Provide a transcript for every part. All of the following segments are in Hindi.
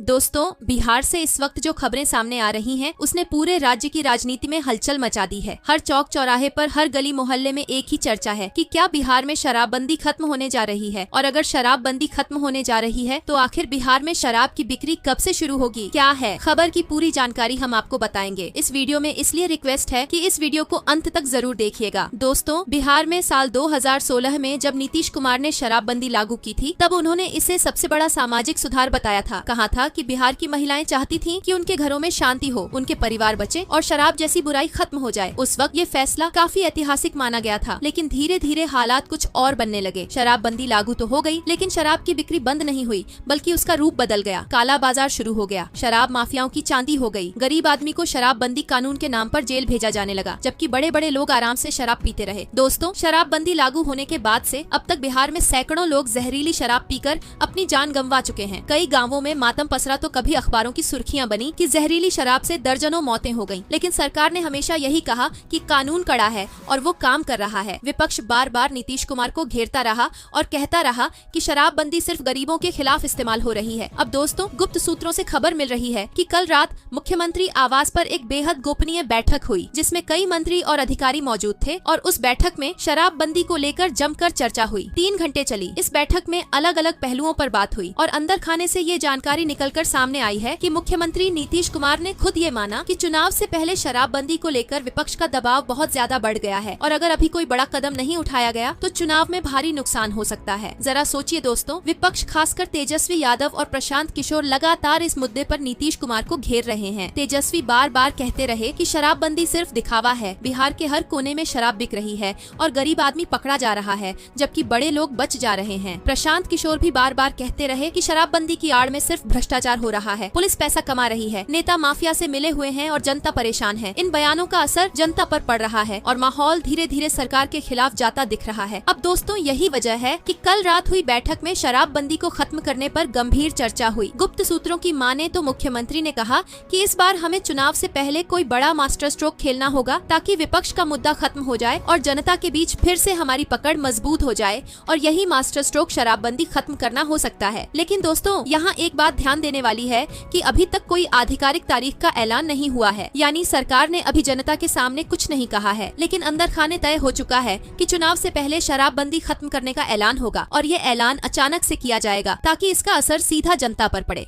दोस्तों, बिहार से इस वक्त जो खबरें सामने आ रही हैं, उसने पूरे राज्य की राजनीति में हलचल मचा दी है। हर चौक चौराहे पर, हर गली मोहल्ले में एक ही चर्चा है कि क्या बिहार में शराबबंदी खत्म होने जा रही है, और अगर शराबबंदी खत्म होने जा रही है तो आखिर बिहार में शराब की बिक्री कब से शुरू होगी, क्या है खबर की पूरी जानकारी हम आपको बताएंगे इस वीडियो में। इसलिए रिक्वेस्ट है कि इस वीडियो को अंत तक जरूर देखिएगा। दोस्तों, बिहार में साल 2016 में जब नीतीश कुमार ने शराबबंदी लागू की थी, तब उन्होंने इसे सबसे बड़ा सामाजिक सुधार बताया था। कहा था कि बिहार की महिलाएं चाहती थीं कि उनके घरों में शांति हो, उनके परिवार बचे और शराब जैसी बुराई खत्म हो जाए। उस वक्त ये फैसला काफी ऐतिहासिक माना गया था, लेकिन धीरे धीरे हालात कुछ और बनने लगे। शराबबंदी लागू तो हो गई, लेकिन शराब की बिक्री बंद नहीं हुई, बल्कि उसका रूप बदल गया। काला बाजार शुरू हो गया, शराब माफियाओं की चांदी हो गई। गरीब आदमी को शराबबंदी कानून के नाम पर जेल भेजा जाने लगा, जबकि बड़े बड़े लोग आराम से शराब पीते रहे। दोस्तों, शराबबंदी लागू होने के बाद से अब तक बिहार में सैकड़ों लोग जहरीली शराब पीकर अपनी जान गंवा चुके हैं। कई गाँवों में मातम पसरा तो कभी अखबारों की सुर्खियां बनी कि जहरीली शराब से दर्जनों मौतें हो गईं। लेकिन सरकार ने हमेशा यही कहा कि कानून कड़ा है और वो काम कर रहा है। विपक्ष बार बार नीतीश कुमार को घेरता रहा और कहता रहा कि शराबबंदी सिर्फ गरीबों के खिलाफ इस्तेमाल हो रही है। अब दोस्तों, गुप्त सूत्रों से खबर मिल रही है कि कल रात मुख्यमंत्री आवास पर एक बेहद गोपनीय बैठक हुई, जिसमें कई मंत्री और अधिकारी मौजूद थे, और उस बैठक में शराबबंदी को लेकर जमकर चर्चा हुई। 3 घंटे चली। इस बैठक में अलग अलग पहलुओं पर बात हुई और अंदर खाने से ये जानकारी निकलकर सामने आई है कि मुख्यमंत्री नीतीश कुमार ने खुद ये माना कि चुनाव से पहले शराबबंदी को लेकर विपक्ष का दबाव बहुत ज्यादा बढ़ गया है, और अगर अभी कोई बड़ा कदम नहीं उठाया गया तो चुनाव में भारी नुकसान हो सकता है। जरा सोचिए दोस्तों, विपक्ष खासकर तेजस्वी यादव और प्रशांत किशोर लगातार इस मुद्दे पर नीतीश कुमार को घेर रहे हैं। तेजस्वी बार बार कहते रहे कि शराबबंदी सिर्फ दिखावा है, बिहार के हर कोने में शराब बिक रही है और गरीब आदमी पकड़ा जा रहा है, जबकि बड़े लोग बच जा रहे हैं। प्रशांत किशोर भी बार बार कहते रहे कि शराबबंदी की आड़ में सिर्फ भ्रष्टाचार हो रहा है, पुलिस पैसा कमा रही है, नेता माफिया से मिले हुए हैं और जनता परेशान है। इन बयानों का असर जनता पर पड़ रहा है और माहौल धीरे धीरे सरकार के खिलाफ जाता दिख रहा है। अब दोस्तों, यही वजह है कि कल रात हुई बैठक में शराबबंदी को खत्म करने पर गंभीर चर्चा हुई। गुप्त सूत्रों की माने तो मुख्यमंत्री ने कहा कि इस बार हमें चुनाव से पहले कोई बड़ा मास्टर स्ट्रोक खेलना होगा, ताकि विपक्ष का मुद्दा खत्म हो जाए और जनता के बीच फिर से हमारी पकड़ मजबूत हो जाए, और यही मास्टर स्ट्रोक शराबबंदी खत्म करना हो सकता है। लेकिन दोस्तों, यहाँ एक बात ध्यान देने वाली है कि अभी तक कोई आधिकारिक तारीख का ऐलान नहीं हुआ है, यानी सरकार ने अभी जनता के सामने कुछ नहीं कहा है, लेकिन अंदर खाने तय हो चुका है कि चुनाव से पहले शराबबंदी खत्म करने का ऐलान होगा, और ये ऐलान अचानक से किया जाएगा ताकि इसका असर सीधा जनता पर पड़े।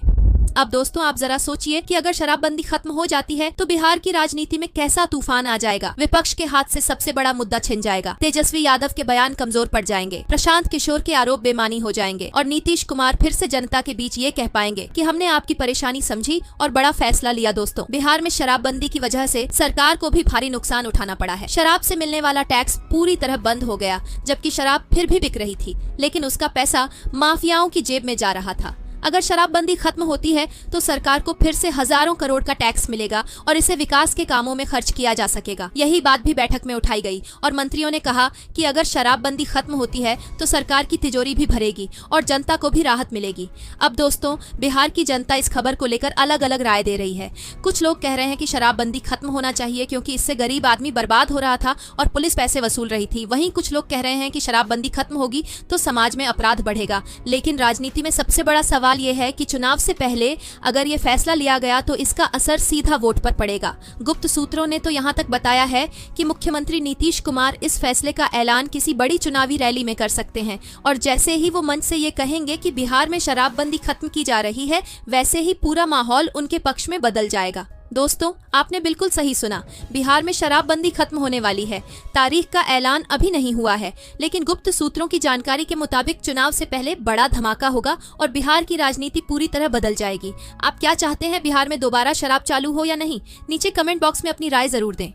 अब दोस्तों, आप जरा सोचिए कि अगर शराबबंदी खत्म हो जाती है तो बिहार की राजनीति में कैसा तूफान आ जाएगा। विपक्ष के हाथ से सबसे बड़ा मुद्दा छिन जाएगा, तेजस्वी यादव के बयान कमजोर पड़ जाएंगे, प्रशांत किशोर के आरोप बेमानी हो जाएंगे, और नीतीश कुमार फिर से जनता के बीच ये कह पाएंगे कि हमने आपकी परेशानी समझी और बड़ा फैसला लिया। दोस्तों, बिहार में शराबबंदी की वजह से सरकार को भी भारी नुकसान उठाना पड़ा है। शराब से मिलने वाला टैक्स पूरी तरह बंद हो गया, जबकि शराब फिर भी बिक रही थी, लेकिन उसका पैसा माफियाओं की जेब में जा रहा था। अगर शराबबंदी खत्म होती है तो सरकार को फिर से हजारों करोड़ का टैक्स मिलेगा और इसे विकास के कामों में खर्च किया जा सकेगा। यही बात भी बैठक में उठाई गई और मंत्रियों ने कहा कि अगर शराबबंदी खत्म होती है तो सरकार की तिजोरी भी भरेगी और जनता को भी राहत मिलेगी। अब दोस्तों, बिहार की जनता इस खबर को लेकर अलग अलग राय दे रही है। कुछ लोग कह रहे हैं कि शराबबंदी खत्म होना चाहिए, क्योंकि इससे गरीब आदमी बर्बाद हो रहा था और पुलिस पैसे वसूल रही थी। वहीं कुछ लोग कह रहे हैं कि शराबबंदी खत्म होगी तो समाज में अपराध बढ़ेगा। लेकिन राजनीति में सबसे बड़ा सवाल ये है कि चुनाव से पहले अगर ये फैसला लिया गया तो इसका असर सीधा वोट पर पड़ेगा। गुप्त सूत्रों ने तो यहाँ तक बताया है कि मुख्यमंत्री नीतीश कुमार इस फैसले का ऐलान किसी बड़ी चुनावी रैली में कर सकते हैं, और जैसे ही वो मंच से ये कहेंगे कि बिहार में शराबबंदी खत्म की जा रही है, वैसे ही पूरा माहौल उनके पक्ष में बदल जाएगा। दोस्तों, आपने बिल्कुल सही सुना, बिहार में शराबबंदी खत्म होने वाली है। तारीख का ऐलान अभी नहीं हुआ है, लेकिन गुप्त सूत्रों की जानकारी के मुताबिक चुनाव से पहले बड़ा धमाका होगा और बिहार की राजनीति पूरी तरह बदल जाएगी। आप क्या चाहते हैं, बिहार में दोबारा शराब चालू हो या नहीं? नीचे कमेंट बॉक्स में अपनी राय जरूर दें।